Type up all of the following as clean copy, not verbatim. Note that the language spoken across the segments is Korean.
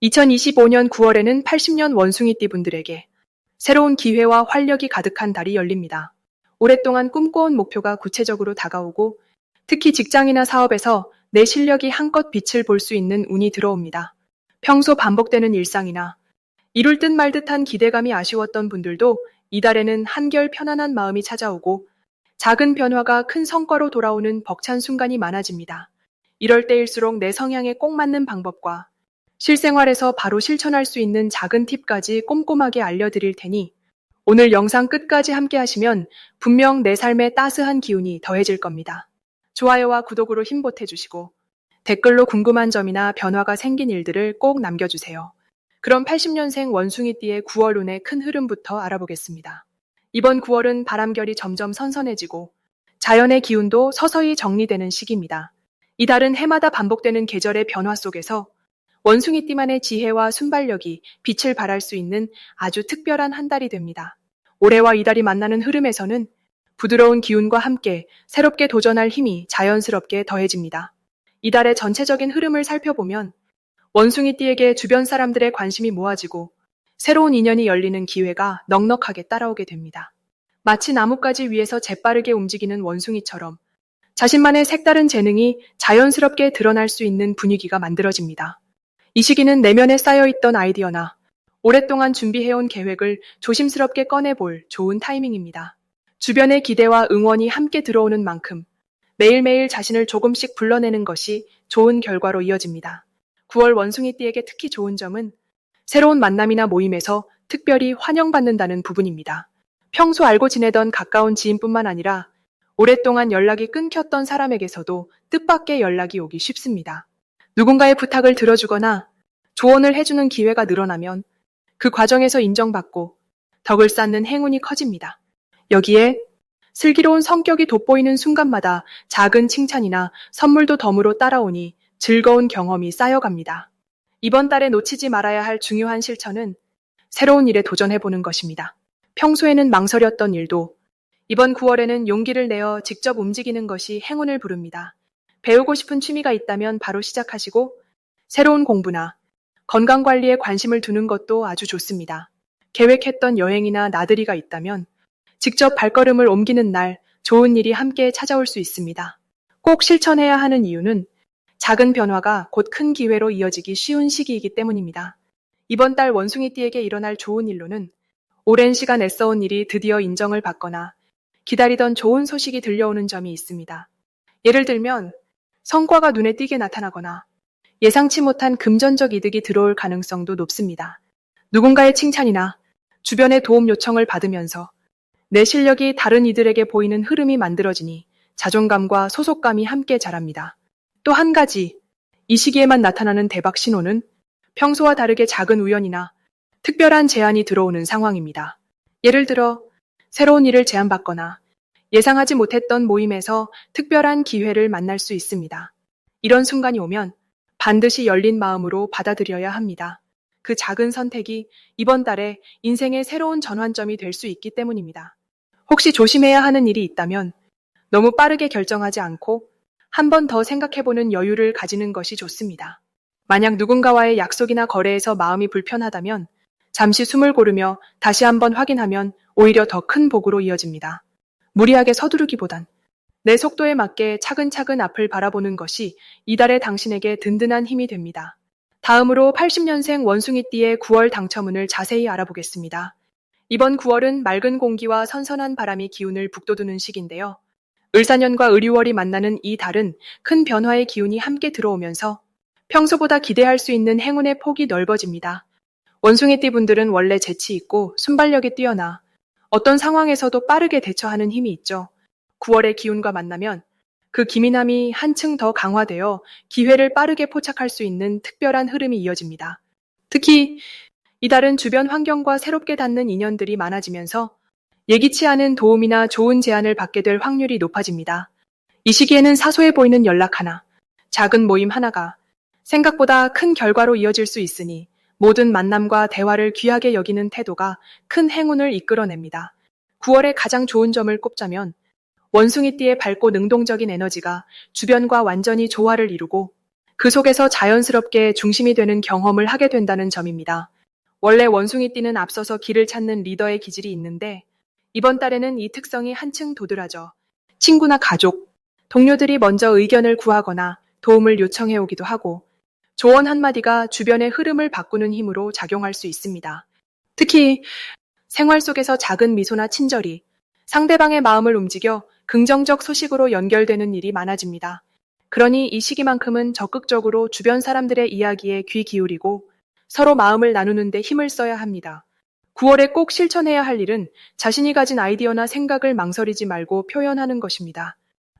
2025년 9월에는 80년 원숭이띠 분들에게 새로운 기회와 활력이 가득한 달이 열립니다. 오랫동안 꿈꿔온 목표가 구체적으로 다가오고 특히 직장이나 사업에서 내 실력이 한껏 빛을 볼 수 있는 운이 들어옵니다. 평소 반복되는 일상이나 이룰 듯 말 듯한 기대감이 아쉬웠던 분들도 이달에는 한결 편안한 마음이 찾아오고 작은 변화가 큰 성과로 돌아오는 벅찬 순간이 많아집니다. 이럴 때일수록 내 성향에 꼭 맞는 방법과 실생활에서 바로 실천할 수 있는 작은 팁까지 꼼꼼하게 알려드릴 테니 오늘 영상 끝까지 함께 하시면 분명 내 삶에 따스한 기운이 더해질 겁니다. 좋아요와 구독으로 힘 보태주시고 댓글로 궁금한 점이나 변화가 생긴 일들을 꼭 남겨주세요. 그럼 80년생 원숭이띠의 9월 운의 큰 흐름부터 알아보겠습니다. 이번 9월은 바람결이 점점 선선해지고 자연의 기운도 서서히 정리되는 시기입니다. 이달은 해마다 반복되는 계절의 변화 속에서 원숭이띠만의 지혜와 순발력이 빛을 발할 수 있는 아주 특별한 한 달이 됩니다. 올해와 이달이 만나는 흐름에서는 부드러운 기운과 함께 새롭게 도전할 힘이 자연스럽게 더해집니다. 이달의 전체적인 흐름을 살펴보면 원숭이띠에게 주변 사람들의 관심이 모아지고 새로운 인연이 열리는 기회가 넉넉하게 따라오게 됩니다. 마치 나뭇가지 위에서 재빠르게 움직이는 원숭이처럼 자신만의 색다른 재능이 자연스럽게 드러날 수 있는 분위기가 만들어집니다. 이 시기는 내면에 쌓여있던 아이디어나 오랫동안 준비해온 계획을 조심스럽게 꺼내볼 좋은 타이밍입니다. 주변의 기대와 응원이 함께 들어오는 만큼 매일매일 자신을 조금씩 불러내는 것이 좋은 결과로 이어집니다. 9월 원숭이띠에게 특히 좋은 점은 새로운 만남이나 모임에서 특별히 환영받는다는 부분입니다. 평소 알고 지내던 가까운 지인뿐만 아니라 오랫동안 연락이 끊겼던 사람에게서도 뜻밖의 연락이 오기 쉽습니다. 누군가의 부탁을 들어주거나 조언을 해주는 기회가 늘어나면 그 과정에서 인정받고 덕을 쌓는 행운이 커집니다. 여기에 슬기로운 성격이 돋보이는 순간마다 작은 칭찬이나 선물도 덤으로 따라오니 즐거운 경험이 쌓여갑니다. 이번 달에 놓치지 말아야 할 중요한 실천은 새로운 일에 도전해보는 것입니다. 평소에는 망설였던 일도 이번 9월에는 용기를 내어 직접 움직이는 것이 행운을 부릅니다. 배우고 싶은 취미가 있다면 바로 시작하시고 새로운 공부나 건강관리에 관심을 두는 것도 아주 좋습니다. 계획했던 여행이나 나들이가 있다면 직접 발걸음을 옮기는 날 좋은 일이 함께 찾아올 수 있습니다. 꼭 실천해야 하는 이유는 작은 변화가 곧 큰 기회로 이어지기 쉬운 시기이기 때문입니다. 이번 달 원숭이띠에게 일어날 좋은 일로는 오랜 시간 애써온 일이 드디어 인정을 받거나 기다리던 좋은 소식이 들려오는 점이 있습니다. 예를 들면 성과가 눈에 띄게 나타나거나 예상치 못한 금전적 이득이 들어올 가능성도 높습니다. 누군가의 칭찬이나 주변의 도움 요청을 받으면서 내 실력이 다른 이들에게 보이는 흐름이 만들어지니 자존감과 소속감이 함께 자랍니다. 또 한 가지, 이 시기에만 나타나는 대박 신호는 평소와 다르게 작은 우연이나 특별한 제안이 들어오는 상황입니다. 예를 들어 새로운 일을 제안받거나 예상하지 못했던 모임에서 특별한 기회를 만날 수 있습니다. 이런 순간이 오면 반드시 열린 마음으로 받아들여야 합니다. 그 작은 선택이 이번 달에 인생의 새로운 전환점이 될 수 있기 때문입니다. 혹시 조심해야 하는 일이 있다면 너무 빠르게 결정하지 않고 한 번 더 생각해보는 여유를 가지는 것이 좋습니다. 만약 누군가와의 약속이나 거래에서 마음이 불편하다면 잠시 숨을 고르며 다시 한번 확인하면 오히려 더 큰 복으로 이어집니다. 무리하게 서두르기보단 내 속도에 맞게 차근차근 앞을 바라보는 것이 이달의 당신에게 든든한 힘이 됩니다. 다음으로 80년생 원숭이띠의 9월 당첨운을 자세히 알아보겠습니다. 이번 9월은 맑은 공기와 선선한 바람이 기운을 북돋우는 시기인데요. 을사년과 을유월이 만나는 이 달은 큰 변화의 기운이 함께 들어오면서 평소보다 기대할 수 있는 행운의 폭이 넓어집니다. 원숭이띠 분들은 원래 재치 있고 순발력이 뛰어나 어떤 상황에서도 빠르게 대처하는 힘이 있죠. 9월의 기운과 만나면 그 기민함이 한층 더 강화되어 기회를 빠르게 포착할 수 있는 특별한 흐름이 이어집니다. 특히 이달은 주변 환경과 새롭게 닿는 인연들이 많아지면서 예기치 않은 도움이나 좋은 제안을 받게 될 확률이 높아집니다. 이 시기에는 사소해 보이는 연락 하나, 작은 모임 하나가 생각보다 큰 결과로 이어질 수 있으니 모든 만남과 대화를 귀하게 여기는 태도가 큰 행운을 이끌어냅니다. 9월의 가장 좋은 점을 꼽자면 원숭이띠의 밝고 능동적인 에너지가 주변과 완전히 조화를 이루고 그 속에서 자연스럽게 중심이 되는 경험을 하게 된다는 점입니다. 원래 원숭이띠는 앞서서 길을 찾는 리더의 기질이 있는데 이번 달에는 이 특성이 한층 도드라져 친구나 가족, 동료들이 먼저 의견을 구하거나 도움을 요청해 오기도 하고 조언 한마디가 주변의 흐름을 바꾸는 힘으로 작용할 수 있습니다. 특히 생활 속에서 작은 미소나 친절이 상대방의 마음을 움직여 긍정적 소식으로 연결되는 일이 많아집니다. 그러니 이 시기만큼은 적극적으로 주변 사람들의 이야기에 귀 기울이고 서로 마음을 나누는 데 힘을 써야 합니다. 9월에 꼭 실천해야 할 일은 자신이 가진 아이디어나 생각을 망설이지 말고 표현하는 것입니다.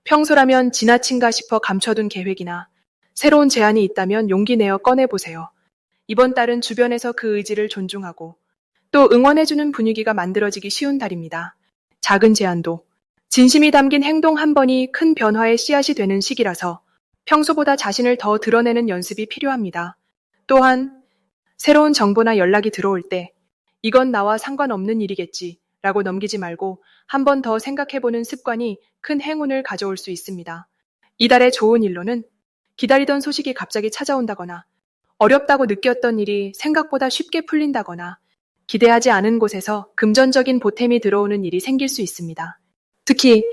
평소라면 지나친가 싶어 감춰둔 계획이나 새로운 제안이 있다면 용기 내어 꺼내보세요. 이번 달은 주변에서 그 의지를 존중하고 또 응원해주는 분위기가 만들어지기 쉬운 달입니다. 작은 제안도 진심이 담긴 행동 한 번이 큰 변화의 씨앗이 되는 시기라서 평소보다 자신을 더 드러내는 연습이 필요합니다. 또한 새로운 정보나 연락이 들어올 때 이건 나와 상관없는 일이겠지 라고 넘기지 말고 한 번 더 생각해보는 습관이 큰 행운을 가져올 수 있습니다. 이달의 좋은 일로는 기다리던 소식이 갑자기 찾아온다거나 어렵다고 느꼈던 일이 생각보다 쉽게 풀린다거나 기대하지 않은 곳에서 금전적인 보탬이 들어오는 일이 생길 수 있습니다. 특히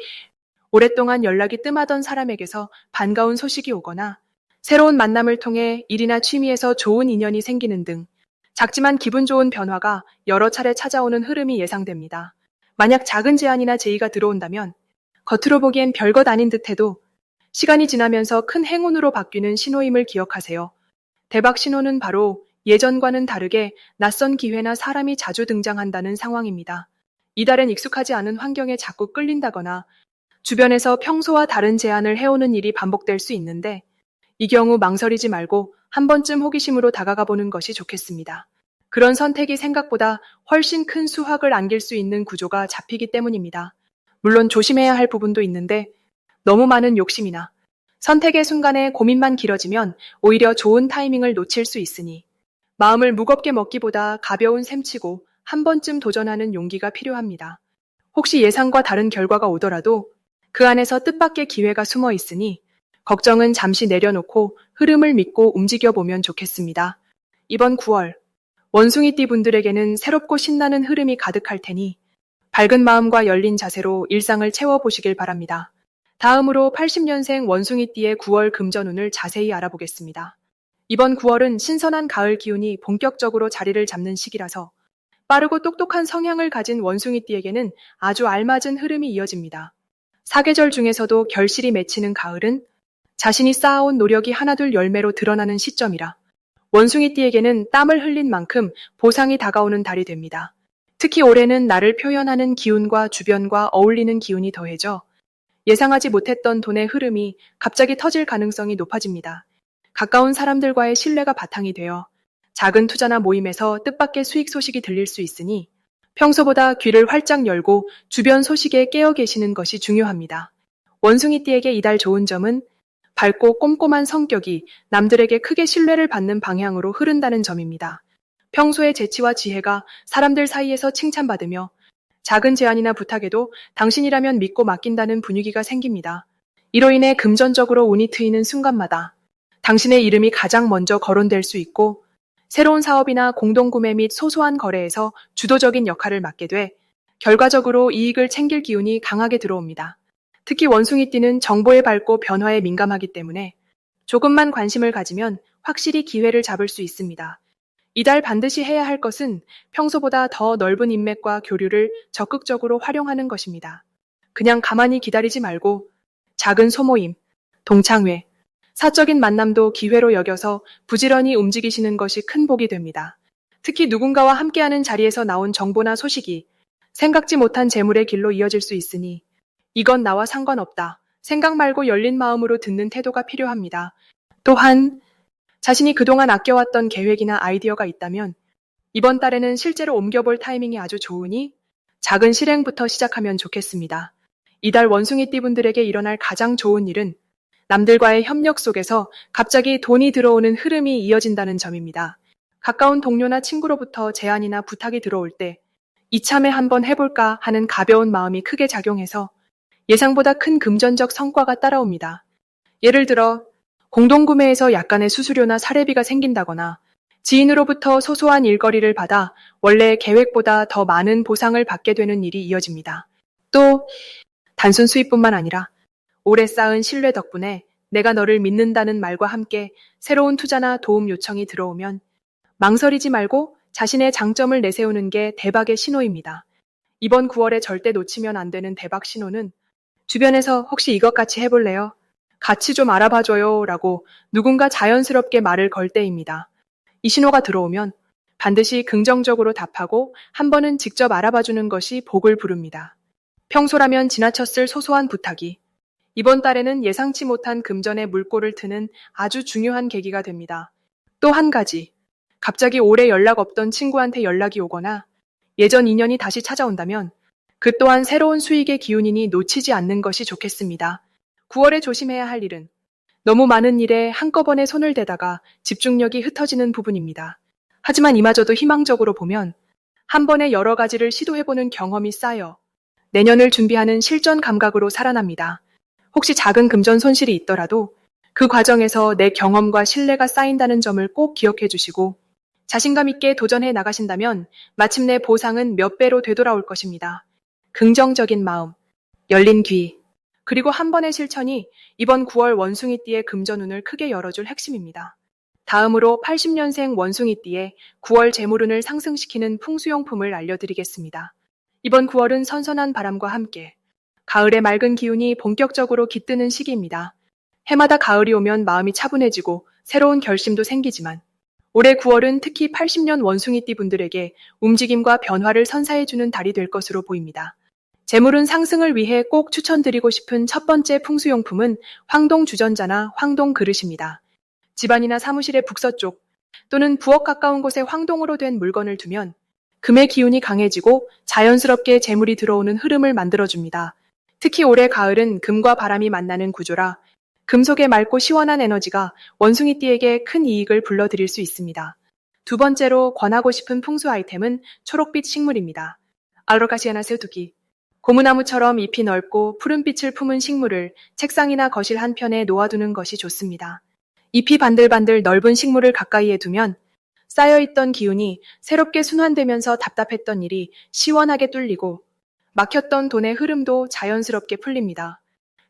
오랫동안 연락이 뜸하던 사람에게서 반가운 소식이 오거나 새로운 만남을 통해 일이나 취미에서 좋은 인연이 생기는 등 작지만 기분 좋은 변화가 여러 차례 찾아오는 흐름이 예상됩니다. 만약 작은 제안이나 제의가 들어온다면 겉으로 보기엔 별것 아닌 듯해도 시간이 지나면서 큰 행운으로 바뀌는 신호임을 기억하세요. 대박 신호는 바로 예전과는 다르게 낯선 기회나 사람이 자주 등장한다는 상황입니다. 이달엔 익숙하지 않은 환경에 자꾸 끌린다거나 주변에서 평소와 다른 제안을 해오는 일이 반복될 수 있는데 이 경우 망설이지 말고 한 번쯤 호기심으로 다가가 보는 것이 좋겠습니다. 그런 선택이 생각보다 훨씬 큰 수확을 안길 수 있는 구조가 잡히기 때문입니다. 물론 조심해야 할 부분도 있는데 너무 많은 욕심이나 선택의 순간에 고민만 길어지면 오히려 좋은 타이밍을 놓칠 수 있으니 마음을 무겁게 먹기보다 가벼운 셈치고 한 번쯤 도전하는 용기가 필요합니다. 혹시 예상과 다른 결과가 오더라도 그 안에서 뜻밖의 기회가 숨어 있으니 걱정은 잠시 내려놓고 흐름을 믿고 움직여보면 좋겠습니다. 이번 9월, 원숭이띠 분들에게는 새롭고 신나는 흐름이 가득할 테니 밝은 마음과 열린 자세로 일상을 채워보시길 바랍니다. 다음으로 80년생 원숭이띠의 9월 금전운을 자세히 알아보겠습니다. 이번 9월은 신선한 가을 기운이 본격적으로 자리를 잡는 시기라서 빠르고 똑똑한 성향을 가진 원숭이띠에게는 아주 알맞은 흐름이 이어집니다. 사계절 중에서도 결실이 맺히는 가을은 자신이 쌓아온 노력이 하나둘 열매로 드러나는 시점이라 원숭이띠에게는 땀을 흘린 만큼 보상이 다가오는 달이 됩니다. 특히 올해는 나를 표현하는 기운과 주변과 어울리는 기운이 더해져 예상하지 못했던 돈의 흐름이 갑자기 터질 가능성이 높아집니다. 가까운 사람들과의 신뢰가 바탕이 되어 작은 투자나 모임에서 뜻밖의 수익 소식이 들릴 수 있으니 평소보다 귀를 활짝 열고 주변 소식에 깨어 계시는 것이 중요합니다. 원숭이띠에게 이달 좋은 점은 밝고 꼼꼼한 성격이 남들에게 크게 신뢰를 받는 방향으로 흐른다는 점입니다. 평소의 재치와 지혜가 사람들 사이에서 칭찬받으며 작은 제안이나 부탁에도 당신이라면 믿고 맡긴다는 분위기가 생깁니다. 이로 인해 금전적으로 운이 트이는 순간마다 당신의 이름이 가장 먼저 거론될 수 있고 새로운 사업이나 공동구매 및 소소한 거래에서 주도적인 역할을 맡게 돼 결과적으로 이익을 챙길 기운이 강하게 들어옵니다. 특히 원숭이띠는 정보에 밝고 변화에 민감하기 때문에 조금만 관심을 가지면 확실히 기회를 잡을 수 있습니다. 이달 반드시 해야 할 것은 평소보다 더 넓은 인맥과 교류를 적극적으로 활용하는 것입니다. 그냥 가만히 기다리지 말고 작은 소모임, 동창회, 사적인 만남도 기회로 여겨서 부지런히 움직이시는 것이 큰 복이 됩니다. 특히 누군가와 함께하는 자리에서 나온 정보나 소식이 생각지 못한 재물의 길로 이어질 수 있으니 이건 나와 상관없다. 생각 말고 열린 마음으로 듣는 태도가 필요합니다. 또한 자신이 그동안 아껴왔던 계획이나 아이디어가 있다면 이번 달에는 실제로 옮겨볼 타이밍이 아주 좋으니 작은 실행부터 시작하면 좋겠습니다. 이달 원숭이띠 분들에게 일어날 가장 좋은 일은 남들과의 협력 속에서 갑자기 돈이 들어오는 흐름이 이어진다는 점입니다. 가까운 동료나 친구로부터 제안이나 부탁이 들어올 때 이참에 한번 해볼까 하는 가벼운 마음이 크게 작용해서 예상보다 큰 금전적 성과가 따라옵니다. 예를 들어 공동구매에서 약간의 수수료나 사례비가 생긴다거나 지인으로부터 소소한 일거리를 받아 원래 계획보다 더 많은 보상을 받게 되는 일이 이어집니다. 또 단순 수입뿐만 아니라 오래 쌓은 신뢰 덕분에 내가 너를 믿는다는 말과 함께 새로운 투자나 도움 요청이 들어오면 망설이지 말고 자신의 장점을 내세우는 게 대박의 신호입니다. 이번 9월에 절대 놓치면 안 되는 대박 신호는 주변에서 혹시 이것 같이 해볼래요? 같이 좀 알아봐줘요 라고 누군가 자연스럽게 말을 걸 때입니다. 이 신호가 들어오면 반드시 긍정적으로 답하고 한 번은 직접 알아봐주는 것이 복을 부릅니다. 평소라면 지나쳤을 소소한 부탁이 이번 달에는 예상치 못한 금전의 물꼬를 트는 아주 중요한 계기가 됩니다. 또 한 가지, 갑자기 오래 연락 없던 친구한테 연락이 오거나 예전 인연이 다시 찾아온다면 그 또한 새로운 수익의 기운이니 놓치지 않는 것이 좋겠습니다. 9월에 조심해야 할 일은 너무 많은 일에 한꺼번에 손을 대다가 집중력이 흩어지는 부분입니다. 하지만 이마저도 희망적으로 보면 한 번에 여러 가지를 시도해보는 경험이 쌓여 내년을 준비하는 실전 감각으로 살아납니다. 혹시 작은 금전 손실이 있더라도 그 과정에서 내 경험과 신뢰가 쌓인다는 점을 꼭 기억해 주시고 자신감 있게 도전해 나가신다면 마침내 보상은 몇 배로 되돌아올 것입니다. 긍정적인 마음, 열린 귀, 그리고 한 번의 실천이 이번 9월 원숭이띠의 금전운을 크게 열어줄 핵심입니다. 다음으로 80년생 원숭이띠의 9월 재물운을 상승시키는 풍수용품을 알려드리겠습니다. 이번 9월은 선선한 바람과 함께 가을의 맑은 기운이 본격적으로 깃드는 시기입니다. 해마다 가을이 오면 마음이 차분해지고 새로운 결심도 생기지만 올해 9월은 특히 80년 원숭이띠 분들에게 움직임과 변화를 선사해주는 달이 될 것으로 보입니다. 재물운 상승을 위해 꼭 추천드리고 싶은 첫 번째 풍수용품은 황동 주전자나 황동 그릇입니다. 집안이나 사무실의 북서쪽 또는 부엌 가까운 곳에 황동으로 된 물건을 두면 금의 기운이 강해지고 자연스럽게 재물이 들어오는 흐름을 만들어줍니다. 특히 올해 가을은 금과 바람이 만나는 구조라 금속의 맑고 시원한 에너지가 원숭이띠에게 큰 이익을 불러들일 수 있습니다. 두 번째로 권하고 싶은 풍수 아이템은 초록빛 식물입니다. 알로카시아나 세우토키. 고무나무처럼 잎이 넓고 푸른빛을 품은 식물을 책상이나 거실 한편에 놓아두는 것이 좋습니다. 잎이 반들반들 넓은 식물을 가까이에 두면 쌓여있던 기운이 새롭게 순환되면서 답답했던 일이 시원하게 뚫리고 막혔던 돈의 흐름도 자연스럽게 풀립니다.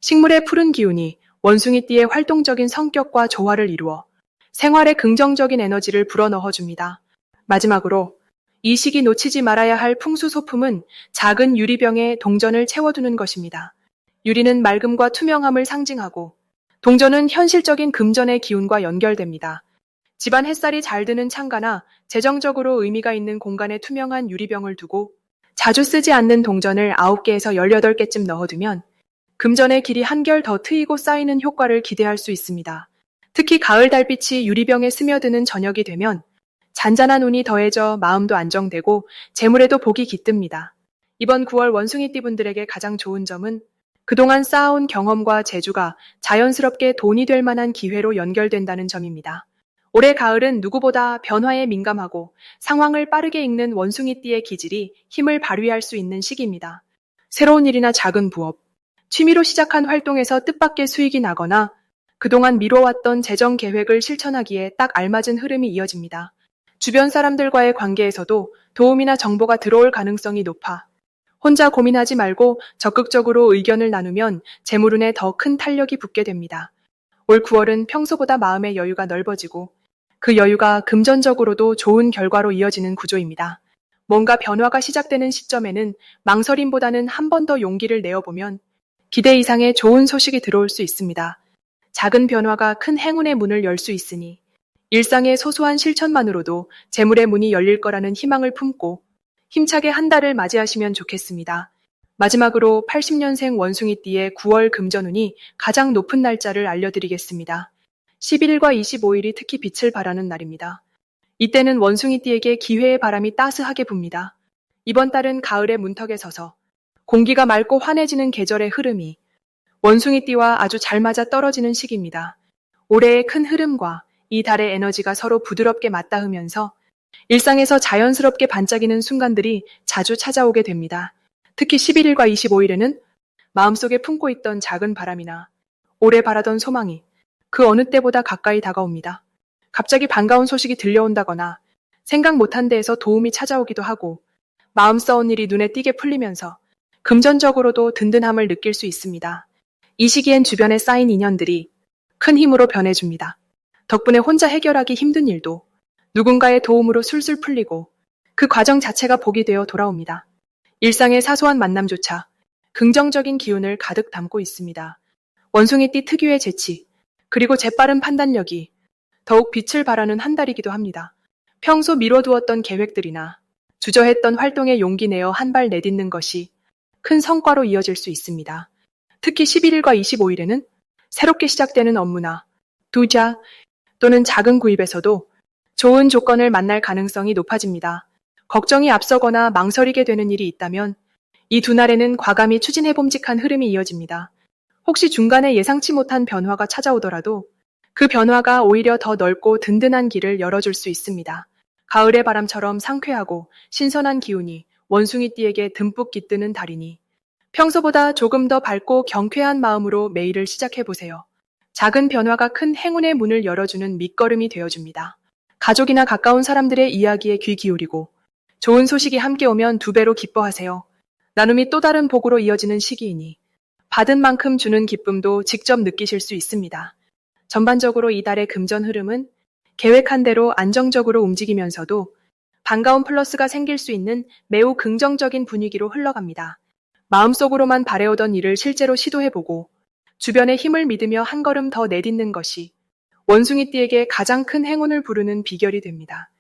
식물의 푸른 기운이 원숭이띠의 활동적인 성격과 조화를 이루어 생활에 긍정적인 에너지를 불어넣어줍니다. 마지막으로 이 시기 놓치지 말아야 할 풍수 소품은 작은 유리병에 동전을 채워두는 것입니다. 유리는 맑음과 투명함을 상징하고 동전은 현실적인 금전의 기운과 연결됩니다. 집안 햇살이 잘 드는 창가나 재정적으로 의미가 있는 공간에 투명한 유리병을 두고 자주 쓰지 않는 동전을 9개에서 18개쯤 넣어두면 금전의 길이 한결 더 트이고 쌓이는 효과를 기대할 수 있습니다. 특히 가을 달빛이 유리병에 스며드는 저녁이 되면 잔잔한 운이 더해져 마음도 안정되고 재물에도 복이 깃듭니다. 이번 9월 원숭이띠 분들에게 가장 좋은 점은 그동안 쌓아온 경험과 재주가 자연스럽게 돈이 될 만한 기회로 연결된다는 점입니다. 올해 가을은 누구보다 변화에 민감하고 상황을 빠르게 읽는 원숭이띠의 기질이 힘을 발휘할 수 있는 시기입니다. 새로운 일이나 작은 부업, 취미로 시작한 활동에서 뜻밖의 수익이 나거나 그동안 미뤄왔던 재정 계획을 실천하기에 딱 알맞은 흐름이 이어집니다. 주변 사람들과의 관계에서도 도움이나 정보가 들어올 가능성이 높아 혼자 고민하지 말고 적극적으로 의견을 나누면 재물운에 더 큰 탄력이 붙게 됩니다. 올 9월은 평소보다 마음의 여유가 넓어지고 그 여유가 금전적으로도 좋은 결과로 이어지는 구조입니다. 뭔가 변화가 시작되는 시점에는 망설임보다는 한 번 더 용기를 내어보면 기대 이상의 좋은 소식이 들어올 수 있습니다. 작은 변화가 큰 행운의 문을 열 수 있으니 일상의 소소한 실천만으로도 재물의 문이 열릴 거라는 희망을 품고 힘차게 한 달을 맞이하시면 좋겠습니다. 마지막으로 80년생 원숭이띠의 9월 금전운이 가장 높은 날짜를 알려드리겠습니다. 11일과 25일이 특히 빛을 발하는 날입니다. 이때는 원숭이띠에게 기회의 바람이 따스하게 붑니다. 이번 달은 가을의 문턱에 서서 공기가 맑고 환해지는 계절의 흐름이 원숭이띠와 아주 잘 맞아 떨어지는 시기입니다. 올해의 큰 흐름과 이 달의 에너지가 서로 부드럽게 맞닿으면서 일상에서 자연스럽게 반짝이는 순간들이 자주 찾아오게 됩니다. 특히 11일과 25일에는 마음속에 품고 있던 작은 바람이나 오래 바라던 소망이 그 어느 때보다 가까이 다가옵니다. 갑자기 반가운 소식이 들려온다거나 생각 못한 데에서 도움이 찾아오기도 하고 마음 써온 일이 눈에 띄게 풀리면서 금전적으로도 든든함을 느낄 수 있습니다. 이 시기엔 주변에 쌓인 인연들이 큰 힘으로 변해줍니다. 덕분에 혼자 해결하기 힘든 일도 누군가의 도움으로 술술 풀리고 그 과정 자체가 복이 되어 돌아옵니다. 일상의 사소한 만남조차 긍정적인 기운을 가득 담고 있습니다. 원숭이띠 특유의 재치, 그리고 재빠른 판단력이 더욱 빛을 발하는 한 달이기도 합니다. 평소 미뤄두었던 계획들이나 주저했던 활동에 용기 내어 한 발 내딛는 것이 큰 성과로 이어질 수 있습니다. 특히 11일과 25일에는 새롭게 시작되는 업무나 투자 또는 작은 구입에서도 좋은 조건을 만날 가능성이 높아집니다. 걱정이 앞서거나 망설이게 되는 일이 있다면 이 두 날에는 과감히 추진해봄직한 흐름이 이어집니다. 혹시 중간에 예상치 못한 변화가 찾아오더라도 그 변화가 오히려 더 넓고 든든한 길을 열어줄 수 있습니다. 가을의 바람처럼 상쾌하고 신선한 기운이 원숭이띠에게 듬뿍 깃드는 달이니 평소보다 조금 더 밝고 경쾌한 마음으로 매일을 시작해보세요. 작은 변화가 큰 행운의 문을 열어주는 밑거름이 되어줍니다. 가족이나 가까운 사람들의 이야기에 귀 기울이고 좋은 소식이 함께 오면 2배로 기뻐하세요. 나눔이 또 다른 복으로 이어지는 시기이니 받은 만큼 주는 기쁨도 직접 느끼실 수 있습니다. 전반적으로 이달의 금전 흐름은 계획한 대로 안정적으로 움직이면서도 반가운 플러스가 생길 수 있는 매우 긍정적인 분위기로 흘러갑니다. 마음속으로만 바래오던 일을 실제로 시도해보고 주변의 힘을 믿으며 한 걸음 더 내딛는 것이 원숭이띠에게 가장 큰 행운을 부르는 비결이 됩니다.